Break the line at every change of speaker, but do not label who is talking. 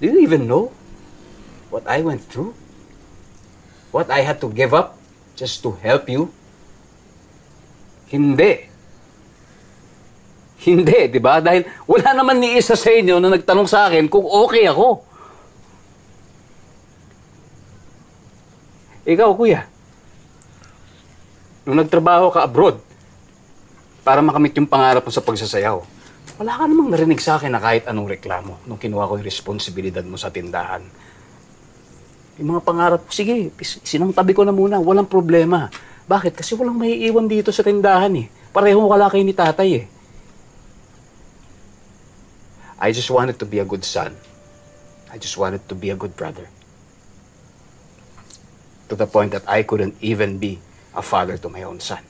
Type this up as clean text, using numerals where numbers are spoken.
Do you even know what I went through? What I had to give up just to help you? Hindi. Hindi, di ba? Dahil wala naman ni isa sa inyo na nagtanong sa akin kung okay ako. Ikaw, kuya, nung nagtrabaho ka abroad para makamit yung pangarap mo sa pagsasayaw, wala ka namang narinig sa akin na kahit anong reklamo nung kinuha ko yung responsibilidad mo sa tindahan. Yung mga pangarap, sige, sinangtabi ko na muna, walang problema. Bakit? Kasi walang maiiwan dito sa tindahan eh. Pareho wala kayo ni tatay eh. I just wanted to be a good son. I just wanted to be a good brother. To the point that I couldn't even be a father to my own son.